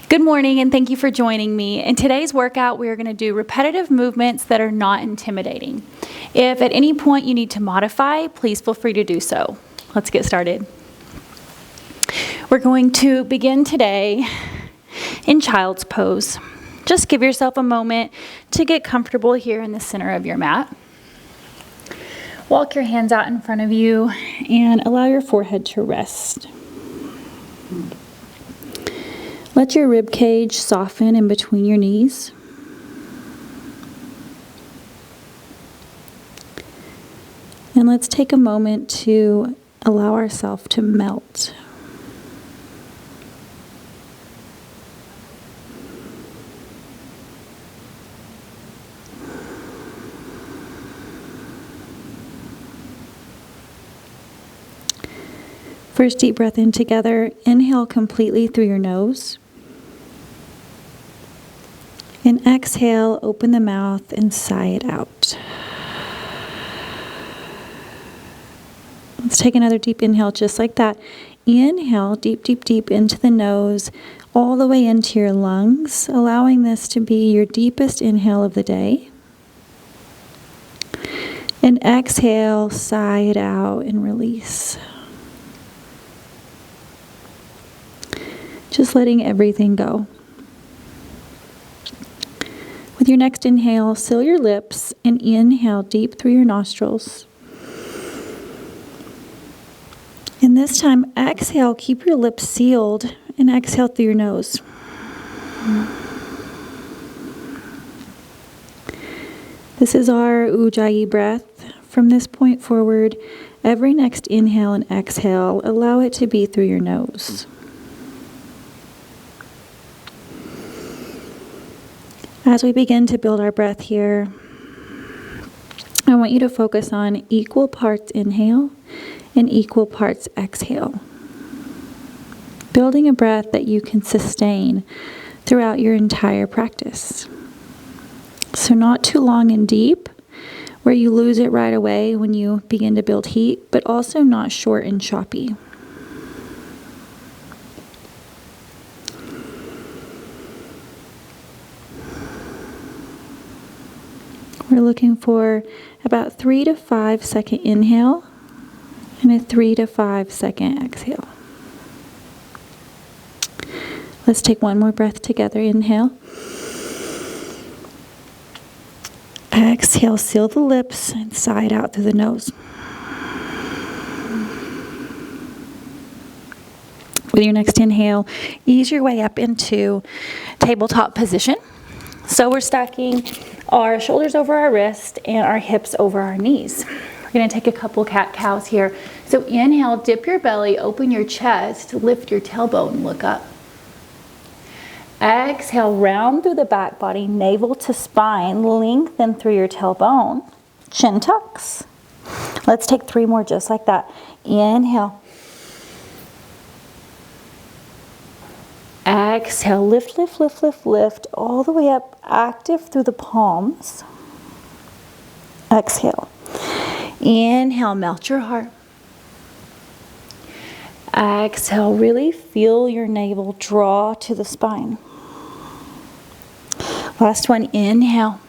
Good morning, and thank you for joining me. In today's workout, we are going to do repetitive movements that are not intimidating. If at any point you need to modify, please feel free to do so. Let's get started. We're going to begin today in child's pose. Just give yourself a moment to get comfortable here in the center of your mat. Walk your hands out in front of you and allow your forehead to rest. Let your rib cage soften in between your knees. And let's take a moment to allow ourselves to melt. First, deep breath in together. Inhale completely through your nose. And exhale, open the mouth and sigh it out. Let's take another deep inhale just like that. Inhale deep, deep, deep into the nose, all the way into your lungs, allowing this to be your deepest inhale of the day. And exhale, sigh it out and release. Just letting everything go. With your next inhale, seal your lips and inhale deep through your nostrils. And this time, exhale, keep your lips sealed and exhale through your nose. This is our Ujjayi breath. From this point forward, every next inhale and exhale, allow it to be through your nose. As we begin to build our breath here, I want you to focus on equal parts inhale and equal parts exhale. Building a breath that you can sustain throughout your entire practice. So not too long and deep, where you lose it right away when you begin to build heat, but also not short and choppy. We're looking for about 3 to 5 second inhale and a 3 to 5 second exhale. Let's take one more breath together. Inhale. Exhale, seal the lips and sigh it out through the nose. With your next inhale, ease your way up into tabletop position. So we're stacking our shoulders over our wrist and our hips over our knees. We're going to take a couple cat-cows here. So inhale, dip your belly, open your chest, lift your tailbone, look up. Exhale, round through the back body, navel to spine, lengthen through your tailbone, chin tucks. Let's take 3 more just like that. Inhale. Exhale, lift, lift, lift, lift, lift, all the way up, active through the palms. Exhale. Inhale, melt your heart. Exhale, really feel your navel draw to the spine. Last one, inhale.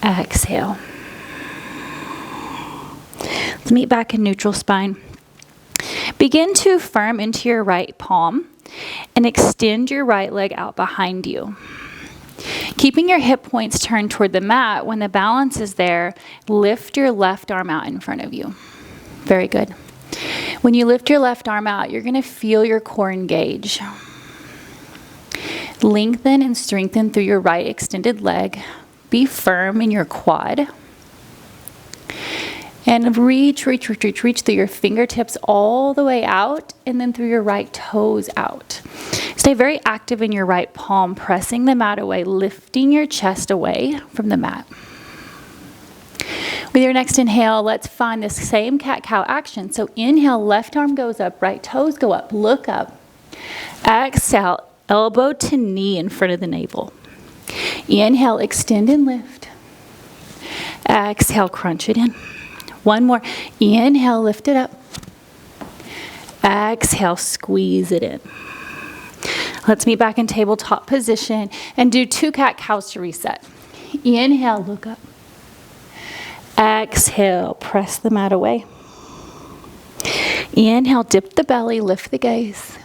Exhale. Let's meet back in neutral spine. Begin to firm into your right palm and extend your right leg out behind you. Keeping your hip points turned toward the mat, when the balance is there, lift your left arm out in front of you. Very good. When you lift your left arm out, you're going to feel your core engage. Lengthen and strengthen through your right extended leg. Be firm in your quad. And reach through your fingertips all the way out and then through your right toes out. Stay very active in your right palm, pressing the mat away, lifting your chest away from the mat. With your next inhale, let's find this same cat-cow action. So inhale, left arm goes up, right toes go up, look up. Exhale, elbow to knee in front of the navel. Inhale, extend and lift. Exhale, crunch it in. One more. Inhale, lift it up. Exhale, squeeze it in. Let's meet back in tabletop position and do 2 cat-cows to reset. Inhale, look up. Exhale, press the mat away. Inhale, dip the belly, lift the gaze.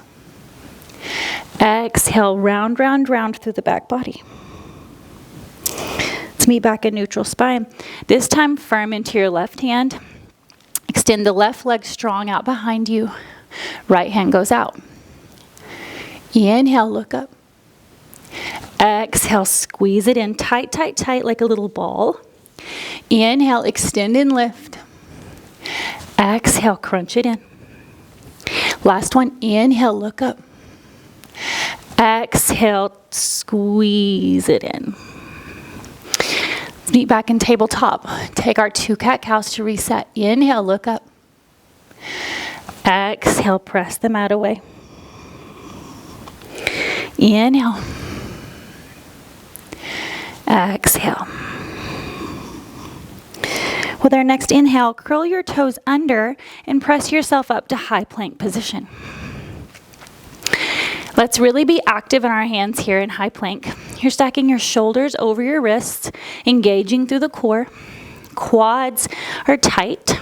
Exhale, round, round, round through the back body. Let's meet back in neutral spine. This time, firm into your left hand. Extend the left leg strong out behind you. Right hand goes out. Inhale, look up. Exhale, squeeze it in tight, tight, tight like a little ball. Inhale, extend and lift. Exhale, crunch it in. Last one, inhale, look up. Exhale, squeeze it in. Let's meet back in tabletop. Take our 2 cat-cows to reset. Inhale, look up. Exhale, press the mat away. Inhale. Exhale. With our next inhale, curl your toes under and press yourself up to high plank position. Let's really be active in our hands here in high plank. You're stacking your shoulders over your wrists, engaging through the core. Quads are tight.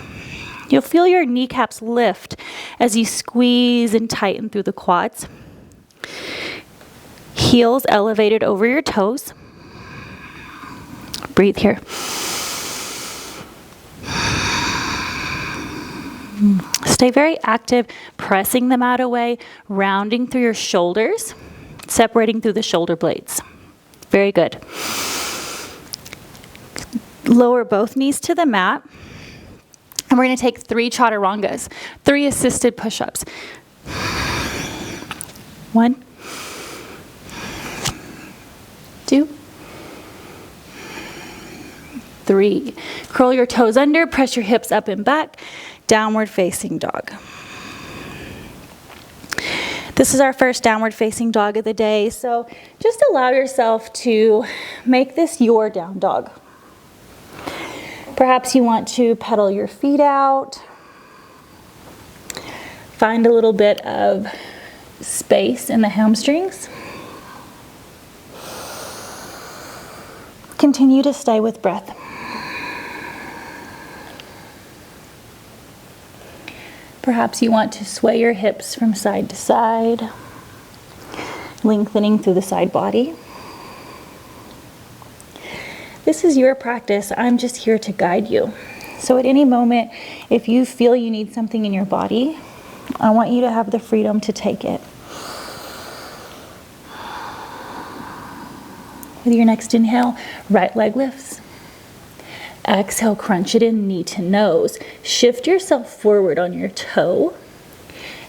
You'll feel your kneecaps lift as you squeeze and tighten through the quads. Heels elevated over your toes. Breathe here. Stay very active, pressing the mat away, rounding through your shoulders, separating through the shoulder blades. Very good. Lower both knees to the mat. And we're going to take 3 Chaturangas, 3 assisted push-ups. 1, 2, 3. Curl your toes under, press your hips up and back. Downward facing dog. This is our first downward facing dog of the day, so just allow yourself to make this your down dog. Perhaps you want to pedal your feet out. Find a little bit of space in the hamstrings. Continue to stay with breath. Perhaps you want to sway your hips from side to side, lengthening through the side body. This is your practice. I'm just here to guide you. So at any moment, if you feel you need something in your body, I want you to have the freedom to take it. With your next inhale, right leg lifts. Exhale, crunch it in, knee to nose. Shift yourself forward on your toe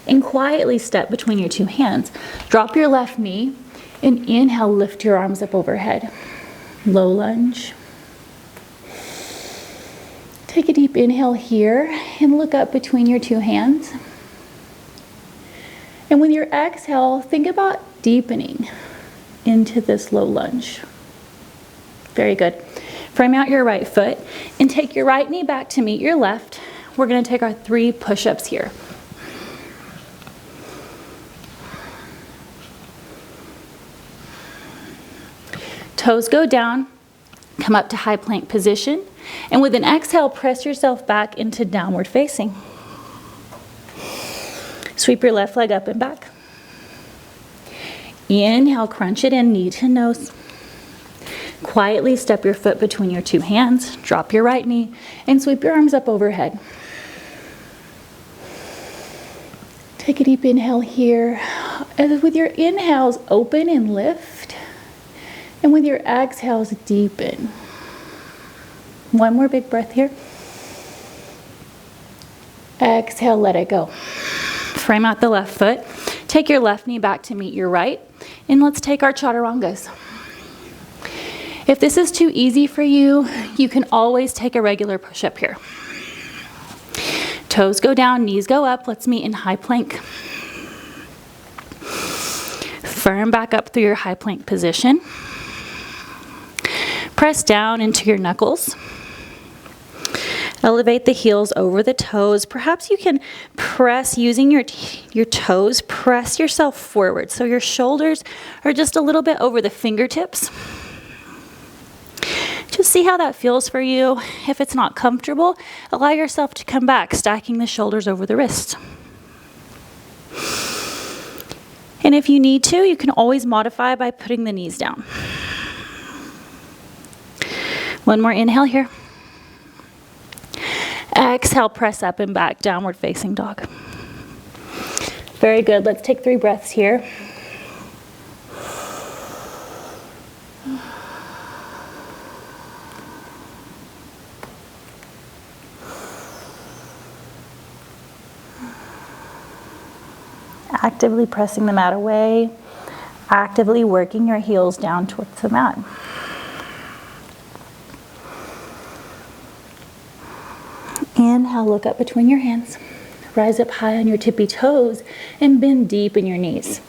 and quietly step between your 2 hands. Drop your left knee and inhale, lift your arms up overhead. Low lunge. Take a deep inhale here and look up between your 2 hands. And with your exhale, think about deepening into this low lunge. Very good. Frame out your right foot and take your right knee back to meet your left. We're going to take our 3 push-ups here. Toes go down, come up to high plank position, and with an exhale, press yourself back into downward facing. Sweep your left leg up and back. Inhale, crunch it in, knee to nose. Quietly step your foot between your 2 hands, drop your right knee, and sweep your arms up overhead. Take a deep inhale here. And with your inhales, open and lift. And with your exhales, deepen. One more big breath here. Exhale, let it go. Frame out the left foot. Take your left knee back to meet your right. And let's take our Chaturangas. If this is too easy for you, you can always take a regular push-up here. Toes go down, knees go up. Let's meet in high plank. Firm back up through your high plank position. Press down into your knuckles. Elevate the heels over the toes. Perhaps you can press using your toes, press yourself forward. So your shoulders are just a little bit over the fingertips. Just see how that feels for you. If it's not comfortable, allow yourself to come back, stacking the shoulders over the wrists. And if you need to, you can always modify by putting the knees down. One more inhale here. Exhale, press up and back, downward facing dog. Very good. Let's take 3 breaths here. Actively pressing the mat away, actively working your heels down towards the mat. Inhale, look up between your hands. Rise up high on your tippy toes and bend deep in your knees.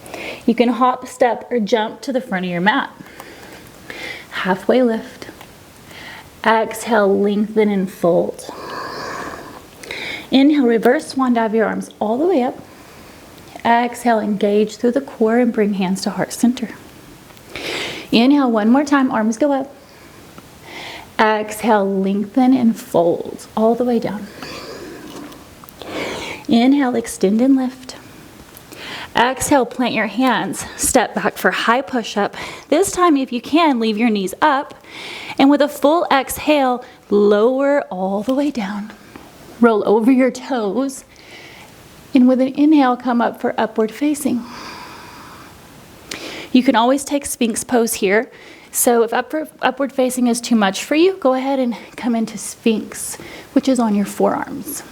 You can hop, step, or jump to the front of your mat. Halfway lift. Exhale, lengthen and fold. Inhale, reverse swan dive your arms all the way up. Exhale, engage through the core and bring hands to heart center. Inhale, one more time, arms go up. Exhale, lengthen and fold all the way down. Inhale, extend and lift. Exhale, plant your hands, step back for high push-up. This time, if you can, leave your knees up. And with a full exhale, lower all the way down. Roll over your toes. And with an inhale, come up for upward facing. You can always take Sphinx pose here. So if upward facing is too much for you, go ahead and come into Sphinx, which is on your forearms.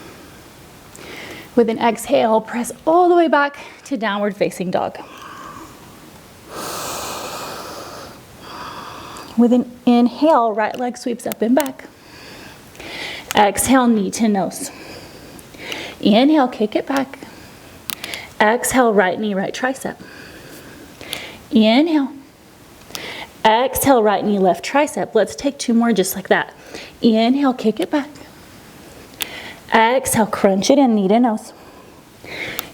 With an exhale, press all the way back to downward facing dog. With an inhale, right leg sweeps up and back. Exhale, knee to nose. Inhale, kick it back. Exhale, right knee, right tricep. Inhale. Exhale, right knee, left tricep. Let's take 2 more just like that. Inhale, kick it back. Exhale, crunch it in, knee to nose.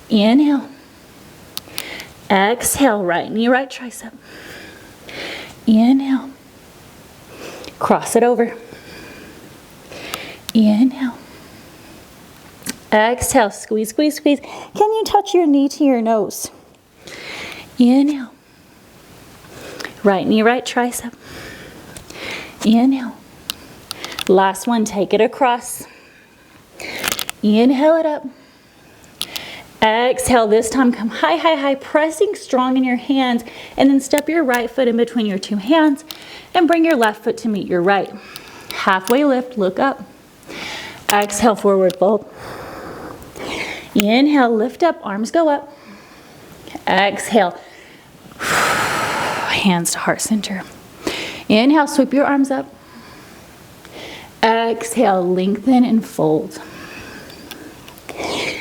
Inhale. Exhale, right knee, right tricep. Inhale. Cross it over. Inhale. Exhale, squeeze, squeeze, squeeze. Can you touch your knee to your nose? Inhale. Right knee, right tricep. Inhale. Last one, take it across. Inhale it up. Exhale, this time come high, high, high, pressing strong in your hands, and then step your right foot in between your 2 hands and bring your left foot to meet your right. Halfway lift, look up. Exhale, forward fold. Inhale, lift up, arms go up. Exhale, hands to heart center. Inhale, sweep your arms up. Exhale, lengthen and fold.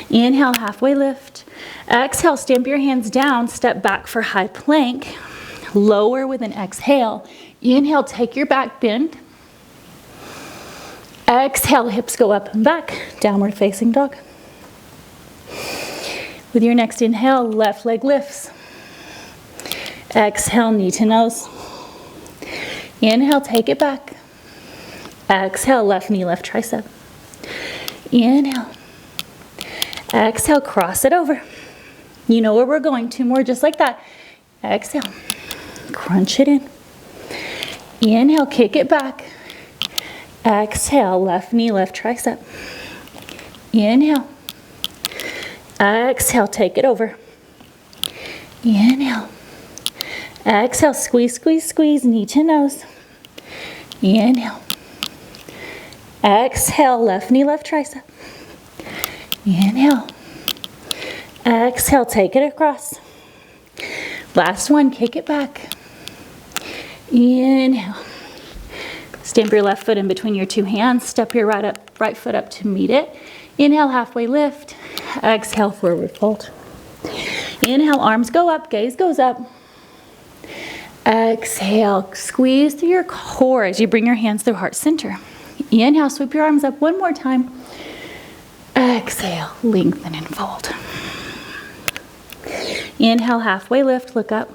Inhale, halfway lift. Exhale, stamp your hands down, step back for high plank. Lower with an exhale. Inhale, take your back bend. Exhale, hips go up and back, downward facing dog. With your next inhale, left leg lifts. Exhale, knee to nose. Inhale, take it back. Exhale, left knee, left tricep. Inhale. Exhale, cross it over. You know where we're going. 2 more just like that. Exhale. Crunch it in. Inhale, kick it back. Exhale, left knee, left tricep. Inhale. Exhale, take it over. Inhale. Exhale, squeeze, squeeze, squeeze, knee to nose. Inhale. Exhale, left knee, left tricep. Inhale. Exhale, take it across. Last one, kick it back. Inhale. Stamp your left foot in between your 2 hands. Step your right foot up to meet it. Inhale, halfway lift. Exhale, forward fold. Inhale, arms go up, gaze goes up. Exhale, squeeze through your core as you bring your hands through heart center. Inhale, sweep your arms up one more time. Exhale, lengthen and fold. Inhale, halfway lift, look up.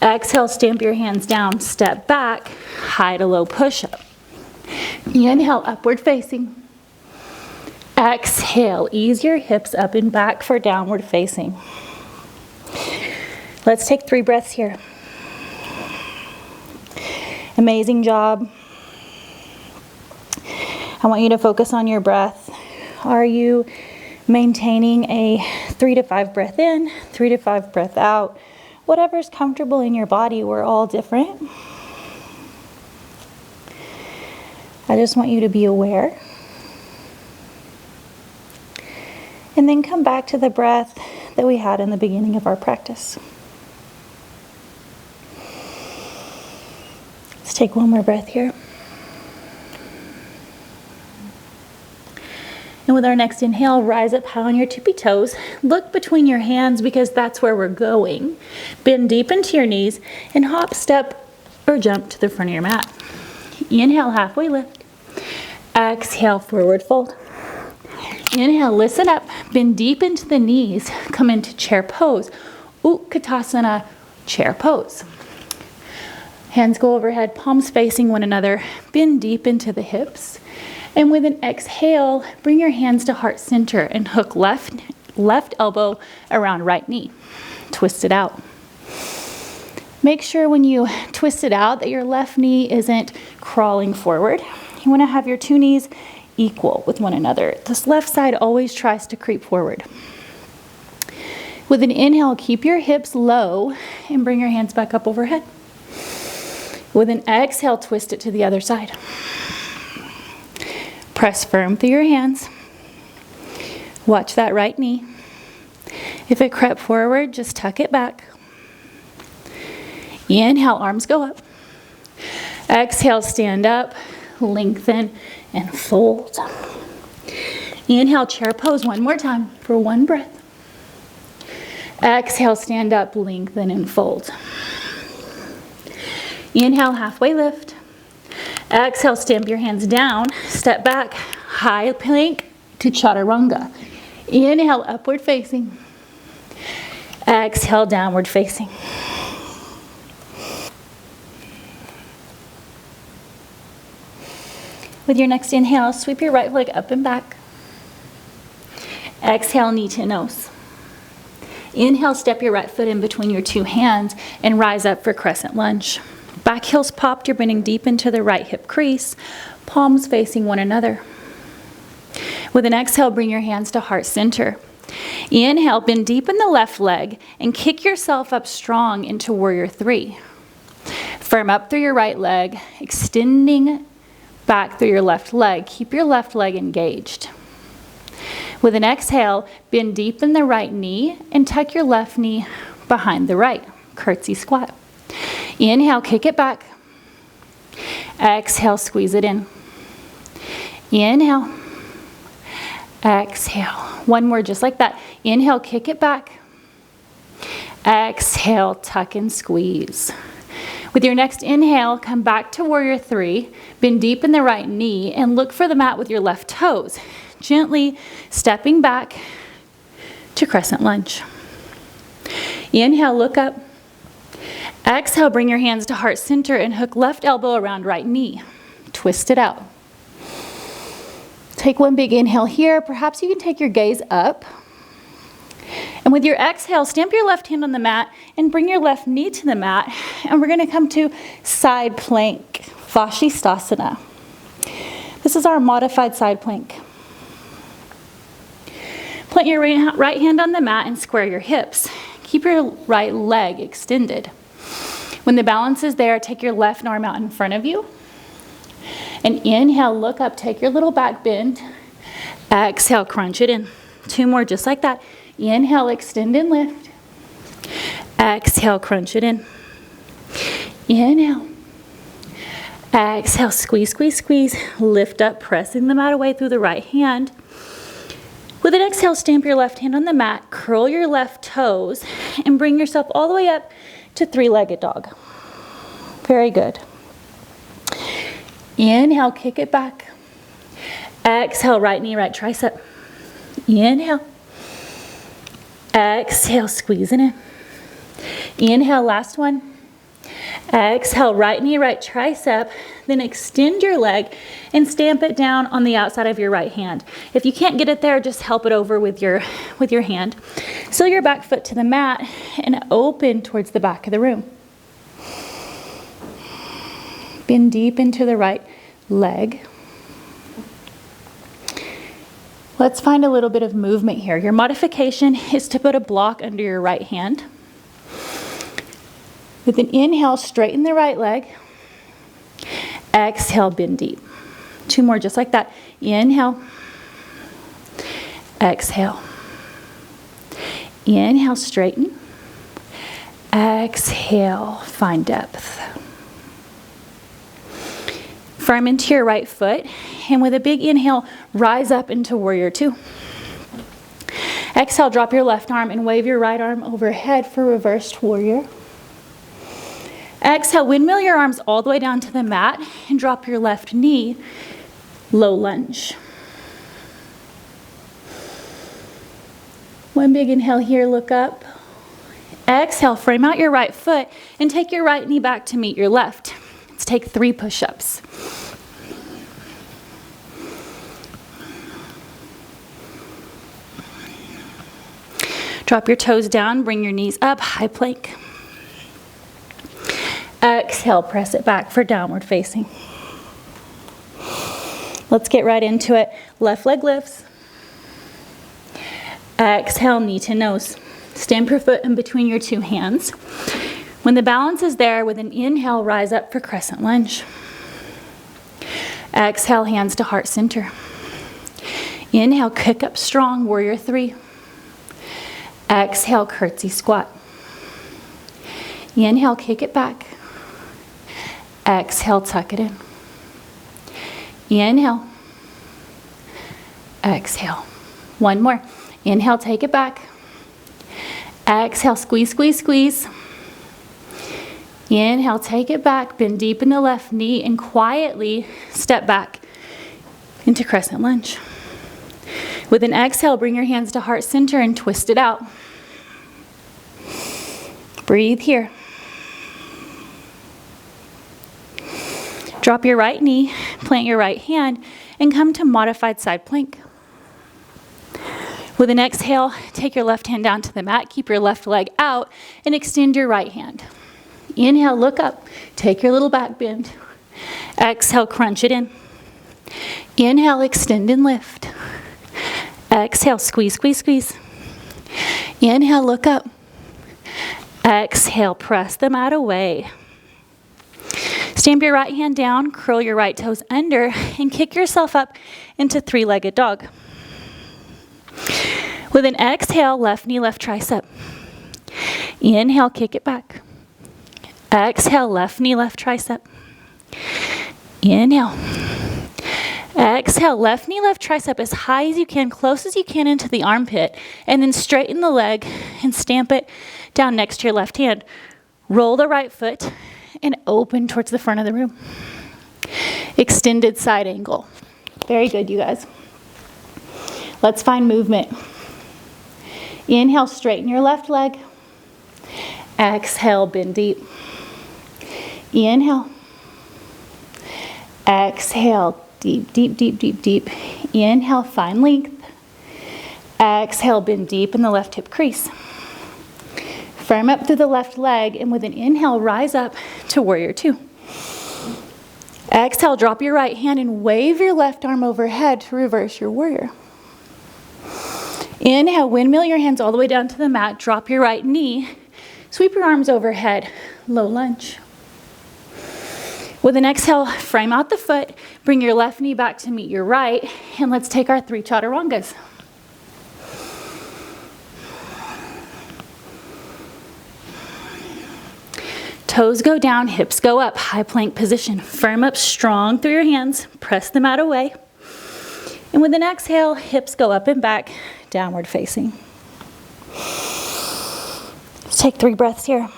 Exhale, stamp your hands down, step back, high to low push-up. Inhale, upward facing. Exhale, ease your hips up and back for downward facing. Let's take 3 breaths here. Amazing job. I want you to focus on your breath. Are you maintaining a 3 to 5 breath in, 3 to 5 breath out? Whatever's comfortable in your body, we're all different. I just want you to be aware. And then come back to the breath that we had in the beginning of our practice. Let's take one more breath here. And with our next inhale, rise up high on your tippy toes. Look between your hands because that's where we're going. Bend deep into your knees and hop, step, or jump to the front of your mat. Inhale, halfway lift. Exhale, forward fold. Inhale, listen up, bend deep into the knees, come into chair pose. Utkatasana, chair pose. Hands go overhead, palms facing one another, bend deep into the hips. And with an exhale, bring your hands to heart center and hook left elbow around right knee. Twist it out. Make sure when you twist it out that your left knee isn't crawling forward. You want to have your 2 knees equal with one another. This left side always tries to creep forward. With an inhale, keep your hips low and bring your hands back up overhead. With an exhale, twist it to the other side. Press firm through your hands. Watch that right knee. If it crept forward, just tuck it back. Inhale, arms go up. Exhale, stand up, lengthen, and fold. Inhale, chair pose one more time for 1 breath. Exhale, stand up, lengthen, and fold. Inhale, halfway lift. Exhale, stamp your hands down, step back, high plank to Chaturanga. Inhale, upward facing. Exhale, downward facing. With your next inhale, sweep your right leg up and back. Exhale, knee to nose. Inhale, step your right foot in between your 2 hands and rise up for Crescent Lunge. Back heels popped, you're bending deep into the right hip crease, palms facing one another. With an exhale, bring your hands to heart center. Inhale, bend deep in the left leg and kick yourself up strong into Warrior 3. Firm up through your right leg, extending back through your left leg. Keep your left leg engaged. With an exhale, bend deep in the right knee and tuck your left knee behind the right. Curtsy squat. Inhale, kick it back. Exhale, squeeze it in. Inhale. Exhale. One more just like that. Inhale, kick it back. Exhale, tuck and squeeze. With your next inhale, come back to Warrior 3. Bend deep in the right knee and look for the mat with your left toes. Gently stepping back to Crescent Lunge. Inhale, look up. Exhale, bring your hands to heart center and hook left elbow around right knee. Twist it out. Take 1 big inhale here. Perhaps you can take your gaze up. And with your exhale, stamp your left hand on the mat and bring your left knee to the mat. And we're going to come to side plank, Vashisthasana. This is our modified side plank. Plant your right hand on the mat and square your hips. Keep your right leg extended. When the balance is there, take your left arm out in front of you. And inhale, look up, take your little back bend. Exhale, crunch it in. 2 more just like that. Inhale, extend and lift. Exhale, crunch it in. Inhale. Exhale, squeeze, squeeze, squeeze. Lift up, pressing the mat away through the right hand. With an exhale, stamp your left hand on the mat, curl your left toes, and bring yourself all the way up to 3-legged dog. Very good. Inhale, kick it back. Exhale, right knee, right tricep. Inhale. Exhale, squeeze it in. Inhale, last one. Exhale, right knee, right tricep. Then extend your leg and stamp it down on the outside of your right hand. If you can't get it there, just help it over with your hand. Seal your back foot to the mat and open towards the back of the room. Bend deep into the right leg. Let's find a little bit of movement here. Your modification is to put a block under your right hand. With an inhale, straighten the right leg. Exhale, bend deep. 2 more just like that. Inhale. Exhale. Inhale, straighten. Exhale, find depth. Firm into your right foot, and with a big inhale, rise up into warrior 2. Exhale, drop your left arm and wave your right arm overhead for reversed warrior. Exhale, windmill your arms all the way down to the mat and drop your left knee, low lunge. One big inhale here, look up. Exhale, frame out your right foot and take your right knee back to meet your left. Let's take 3 push-ups. Drop your toes down, bring your knees up, high plank. Exhale, press it back for downward facing. Let's get right into it. Left leg lifts. Exhale, knee to nose. Stamp your foot in between your 2 hands. When the balance is there, with an inhale, rise up for crescent lunge. Exhale, hands to heart center. Inhale, kick up strong, warrior 3. Exhale, curtsy squat. Inhale, kick it back. Exhale, tuck it in. Inhale. Exhale. 1 more. Inhale, take it back. Exhale, squeeze, squeeze, squeeze. Inhale, take it back. Bend deep in the left knee and quietly step back into crescent lunge. With an exhale, bring your hands to heart center and twist it out. Breathe here. Drop your right knee, plant your right hand, and come to modified side plank. With an exhale, take your left hand down to the mat, keep your left leg out, and extend your right hand. Inhale, look up, take your little back bend. Exhale, crunch it in. Inhale, extend and lift. Exhale, squeeze, squeeze, squeeze. Inhale, look up. Exhale, press the mat away. Stamp your right hand down, curl your right toes under, and kick yourself up into 3-legged dog. With an exhale, left knee, left tricep. Inhale, kick it back. Exhale, left knee, left tricep. Inhale. Exhale, left knee, left tricep as high as you can, close as you can into the armpit, and then straighten the leg and stamp it down next to your left hand. Roll the right foot and open towards the front of the room. Extended side angle. Very good, you guys. Let's find movement. Inhale, straighten your left leg. Exhale, bend deep. Inhale. Exhale, deep, deep, deep, deep, deep. Inhale, find length. Exhale, bend deep in the left hip crease. Firm up through the left leg, and with an inhale, rise up to warrior 2. Exhale, drop your right hand and wave your left arm overhead to reverse your warrior. Inhale, windmill your hands all the way down to the mat, drop your right knee, sweep your arms overhead, low lunge. With an exhale, frame out the foot, bring your left knee back to meet your right, and let's take our 3 chaturangas. Toes go down, hips go up, high plank position. Firm up strong through your hands, press the mat away. And with an exhale, hips go up and back, downward facing. Let's take 3 breaths here.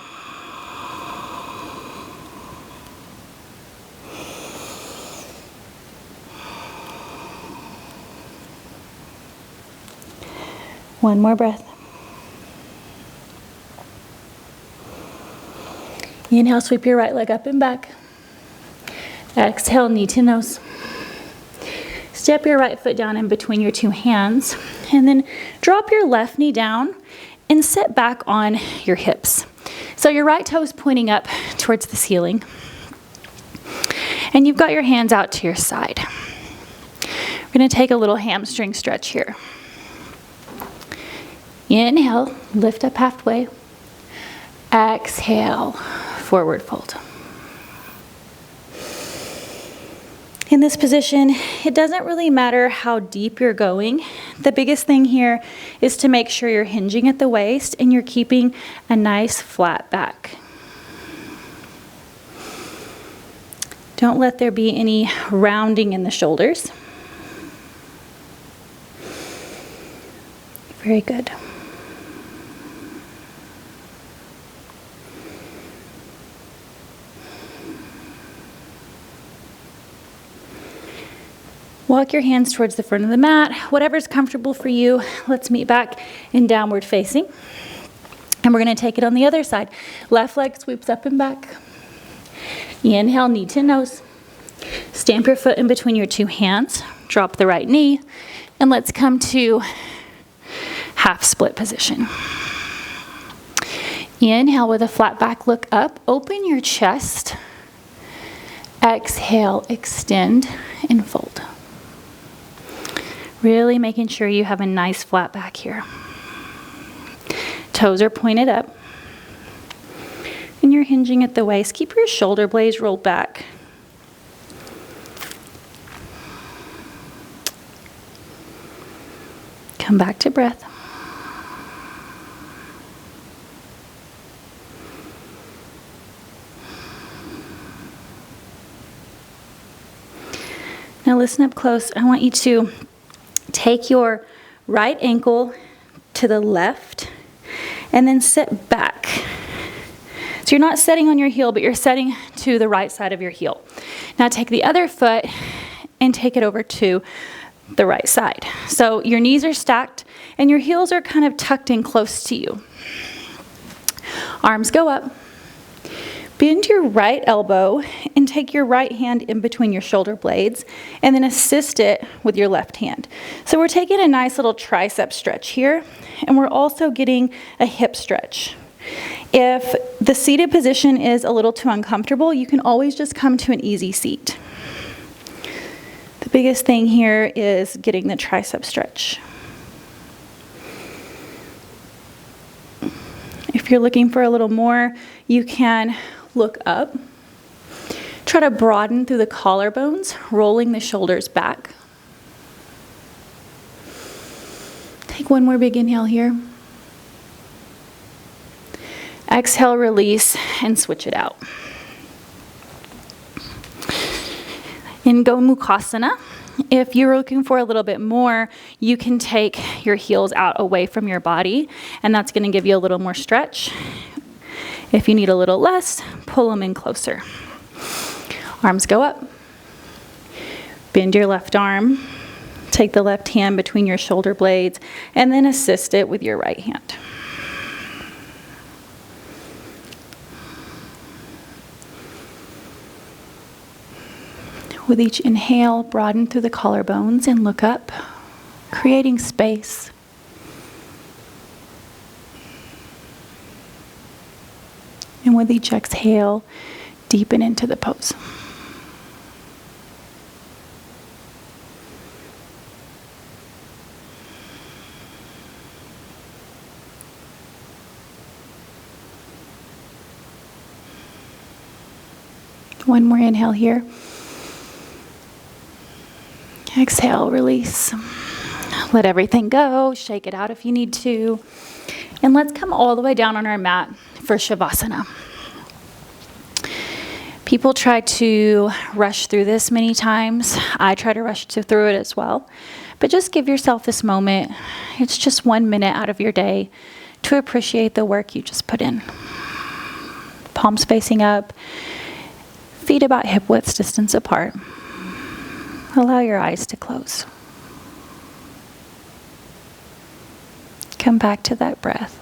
One more breath. Inhale, sweep your right leg up and back. Exhale, knee to nose. Step your right foot down in between your two hands, and then drop your left knee down and sit back on your hips. So your right toe is pointing up towards the ceiling, and you've got your hands out to your side. We're going to take a little hamstring stretch here. Inhale, lift up halfway. Exhale, forward fold. In this position, it doesn't really matter how deep you're going. The biggest thing here is to make sure you're hinging at the waist and you're keeping a nice flat back. Don't let there be any rounding in the shoulders. Very good. Walk your hands towards the front of the mat. Whatever's comfortable for you. Let's meet back in downward facing. And we're going to take it on the other side. Left leg sweeps up and back. Inhale, knee to nose. Stamp your foot in between your two hands. Drop the right knee. And let's come to half split position. Inhale with a flat back, look up. Open your chest. Exhale, extend and fold. Really making sure you have a nice flat back here. Toes are pointed up. And you're hinging at the waist. Keep your shoulder blades rolled back. Come back to breath. Now listen up close. I want you to take your right ankle to the left and then sit back. So you're not setting on your heel, but you're setting to the right side of your heel. Now take the other foot and take it over to the right side. So your knees are stacked and your heels are kind of tucked in close to you. Arms go up. Bend your right elbow and take your right hand in between your shoulder blades and then assist it with your left hand. So we're taking a nice little tricep stretch here, and we're also getting a hip stretch. If the seated position is a little too uncomfortable, you can always just come to an easy seat. The biggest thing here is getting the tricep stretch. If you're looking for a little more, you can look up. Try to broaden through the collarbones, rolling the shoulders back. Take one more big inhale here. Exhale, release, and switch it out. And go Mukasana. If you're looking for a little bit more, you can take your heels out away from your body, and that's going to give you a little more stretch. If you need a little less, pull them in closer. Arms go up. Bend your left arm. Take the left hand between your shoulder blades and then assist it with your right hand. With each inhale, broaden through the collarbones and look up, creating space. And with each exhale, deepen into the pose. One more inhale here. Exhale, release. Let everything go. Shake it out if you need to. And let's come all the way down on our mat for Shavasana. People try to rush through this many times. I try to rush through it as well. But just give yourself this moment. It's just 1 minute out of your day to appreciate the work you just put in. Palms facing up, feet about hip width distance apart. Allow your eyes to close. Come back to that breath.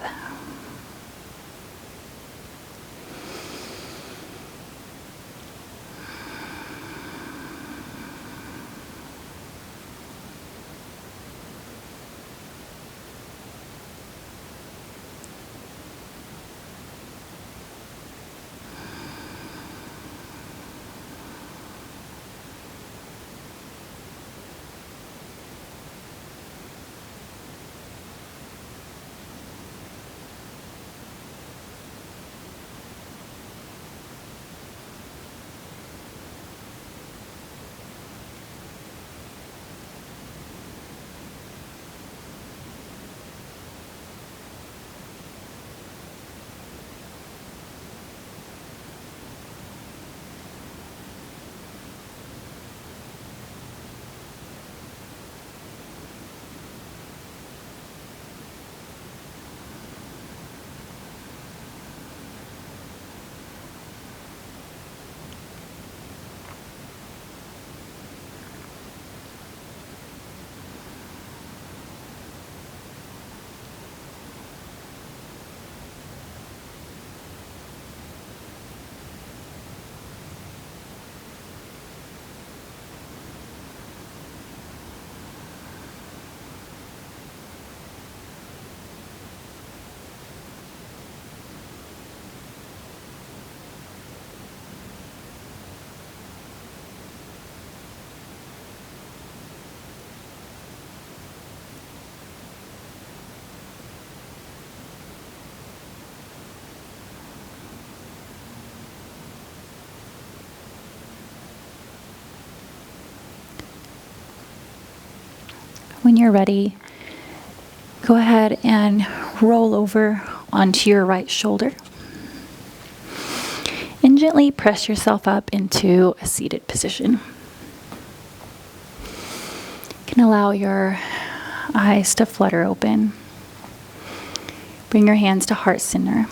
When you're ready, go ahead and roll over onto your right shoulder and gently press yourself up into a seated position. You can allow your eyes to flutter open. Bring your hands to heart center.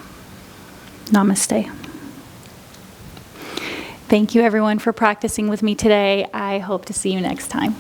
Namaste. Thank you everyone for practicing with me today. I hope to see you next time.